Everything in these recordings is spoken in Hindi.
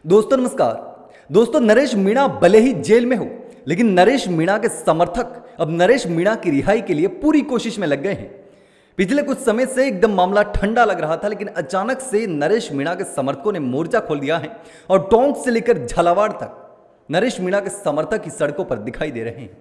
दोस्तों नमस्कार। दोस्तों नरेश मीणा भले ही जेल में हो, लेकिन नरेश मीणा के समर्थक अब नरेश मीणा की रिहाई के लिए पूरी कोशिश में लग गए हैं। पिछले कुछ समय से एकदम मामला ठंडा लग रहा था, लेकिन अचानक से नरेश मीणा के समर्थकों ने मोर्चा खोल दिया है और टोंक से लेकर झालावाड़ तक नरेश मीणा के समर्थक ही सड़कों पर दिखाई दे रहे हैं।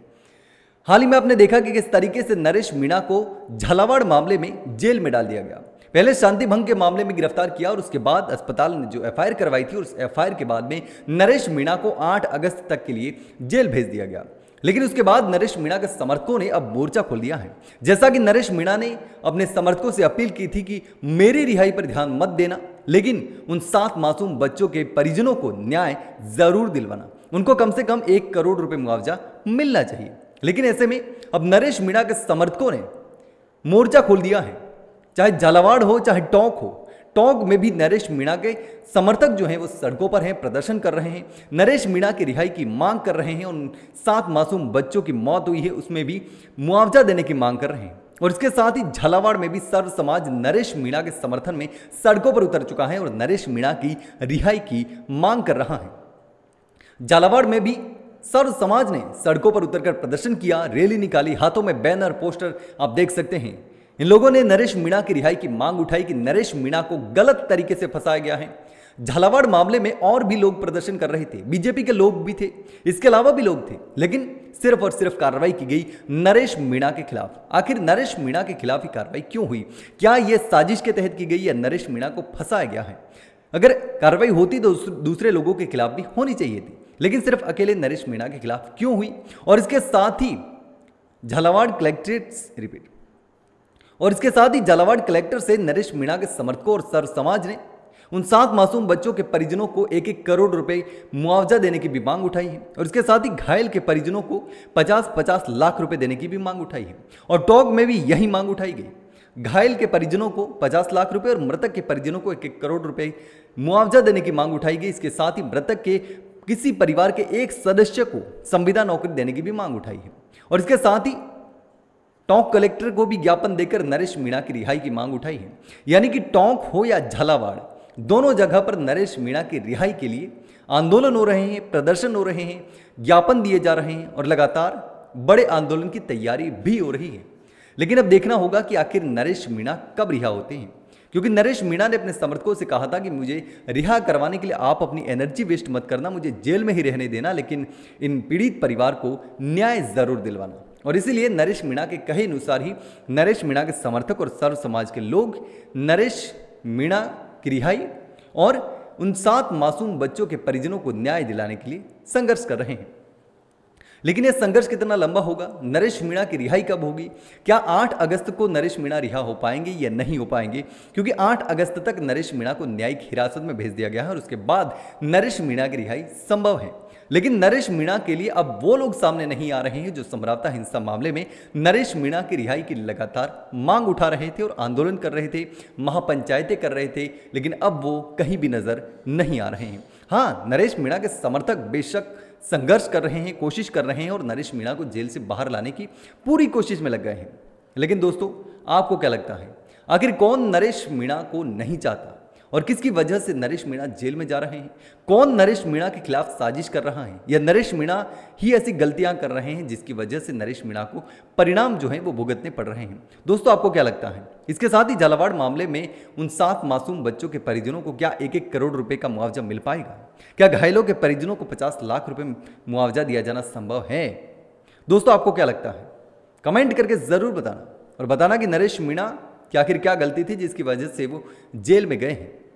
हाल ही में आपने देखा कि किस तरीके से नरेश मीणा को झालावाड़ मामले में जेल में डाल दिया गया। पहले शांति भंग के मामले में गिरफ्तार किया और उसके बाद अस्पताल ने जो एफआईआर करवाई थी, उस एफआईआर के बाद में नरेश मीणा को 8 अगस्त तक के लिए जेल भेज दिया गया। लेकिन उसके बाद नरेश मीणा के समर्थकों ने अब मोर्चा खोल दिया है। जैसा कि नरेश मीणा ने अपने समर्थकों से अपील की थी कि मेरी रिहाई पर ध्यान मत देना, लेकिन उन 7 मासूम बच्चों के परिजनों को न्याय जरूर दिलवाना, उनको कम से कम 1 करोड़ रुपए मुआवजा मिलना चाहिए। लेकिन ऐसे में अब नरेश मीणा के समर्थकों ने मोर्चा खोल दिया है। चाहे झालावाड़ हो चाहे टोंक हो, टोंक में भी नरेश मीणा के समर्थक जो हैं वो सड़कों पर हैं, प्रदर्शन कर रहे हैं, नरेश मीणा की रिहाई की मांग कर रहे हैं। उन 7 मासूम बच्चों की मौत हुई है, उसमें भी मुआवजा देने की मांग कर रहे हैं। और इसके साथ ही झालावाड़ में भी सर्व समाज नरेश मीणा के समर्थन में सड़कों पर उतर चुका है और नरेश मीणा की रिहाई की मांग कर रहा है। झालावाड़ में भी सर्व समाज ने सड़कों पर उतरकर प्रदर्शन किया, रैली निकाली, हाथों में बैनर पोस्टर आप देख सकते हैं। इन लोगों ने नरेश मीणा की रिहाई की मांग उठाई कि नरेश मीणा को गलत तरीके से फंसाया गया है। झालावाड़ मामले में और भी लोग प्रदर्शन कर रहे थे, बीजेपी के लोग भी थे, इसके अलावा भी लोग थे, लेकिन सिर्फ और सिर्फ कार्रवाई की गई नरेश मीणा के खिलाफ। आखिर नरेश मीणा के खिलाफ ही कार्रवाई क्यों हुई? क्या यह साजिश के तहत की गई या नरेश मीणा को फंसाया गया है? अगर कार्रवाई होती तो दूसरे लोगों के खिलाफ भी होनी चाहिए थी, लेकिन सिर्फ अकेले नरेश मीणा के खिलाफ क्यों हुई? और इसके साथ ही झालावाड़ कलेक्टर से नरेश मीणा के समर्थकों और सर्व समाज ने उन 7 मासूम बच्चों के परिजनों को 1-1 करोड़ रुपए मुआवजा देने की भी मांग उठाई है। और इसके साथ ही घायल के परिजनों को 50-50 लाख रुपए देने की भी मांग उठाई है। और टोंक में भी यही मांग उठाई गई। घायल के परिजनों को 50 लाख रुपए और मृतक के परिजनों को 1-1 करोड़ रुपए मुआवजा देने की मांग उठाई गई। इसके साथ ही मृतक के किसी परिवार के एक सदस्य को संविदा नौकरी देने की भी मांग उठाई है। और इसके साथ ही टोंक कलेक्टर को भी ज्ञापन देकर नरेश मीणा की रिहाई की मांग उठाई है। यानी कि टोंक हो या झालावाड़, दोनों जगह पर नरेश मीणा की रिहाई के लिए आंदोलन हो रहे हैं, प्रदर्शन हो रहे हैं, ज्ञापन दिए जा रहे हैं और लगातार बड़े आंदोलन की तैयारी भी हो रही है। लेकिन अब देखना होगा कि आखिर नरेश मीणा कब रिहा होते हैं, क्योंकि नरेश मीणा ने अपने समर्थकों से कहा था कि मुझे रिहा करवाने के लिए आप अपनी एनर्जी वेस्ट मत करना, मुझे जेल में ही रहने देना, लेकिन इन पीड़ित परिवार को न्याय जरूर दिलवाना। और इसीलिए नरेश मीणा के कहे अनुसार ही नरेश मीणा के समर्थक और सर्व समाज के लोग नरेश मीणा की रिहाई और उन 7 मासूम बच्चों के परिजनों को न्याय दिलाने के लिए संघर्ष कर रहे हैं। लेकिन यह संघर्ष कितना लंबा होगा? नरेश मीणा की रिहाई कब होगी? क्या 8 अगस्त को नरेश मीणा रिहा हो पाएंगे या नहीं हो पाएंगे? क्योंकि 8 अगस्त तक नरेश मीणा को न्यायिक हिरासत में भेज दिया गया है और उसके बाद नरेश मीणा की रिहाई संभव है। लेकिन नरेश मीणा के लिए अब वो लोग सामने नहीं आ रहे हैं जो समरावता हिंसा मामले में नरेश मीणा की रिहाई की लगातार मांग उठा रहे थे और आंदोलन कर रहे थे, महापंचायतें कर रहे थे, लेकिन अब वो कहीं भी नजर नहीं आ रहे हैं। हाँ, नरेश मीणा के समर्थक बेशक संघर्ष कर रहे हैं, कोशिश कर रहे हैं और नरेश मीणा को जेल से बाहर लाने की पूरी कोशिश में लग गए हैं। लेकिन दोस्तों, आपको क्या लगता है, आखिर कौन नरेश मीणा को नहीं चाहता और किसकी वजह से नरेश मीणा जेल में जा रहे हैं? कौन नरेश मीणा के खिलाफ साजिश कर रहा है या नरेश मीणा ही ऐसी गलतियां कर रहे हैं जिसकी वजह से नरेश मीणा को परिणाम जो है वो भुगतने पड़ रहे हैं? दोस्तों, आपको क्या लगता है? इसके साथ ही झालावाड़ मामले में उन 7 मासूम बच्चों के परिजनों को क्या 1-1 करोड़ रुपए का मुआवजा मिल पाएगा? क्या घायलों के परिजनों को 50 लाख रुपए मुआवजा दिया जाना संभव है? दोस्तों, आपको क्या लगता है? कमेंट करके जरूर बताना और बताना कि नरेश मीणा की आखिर क्या गलती थी जिसकी वजह से वो जेल में गए हैं।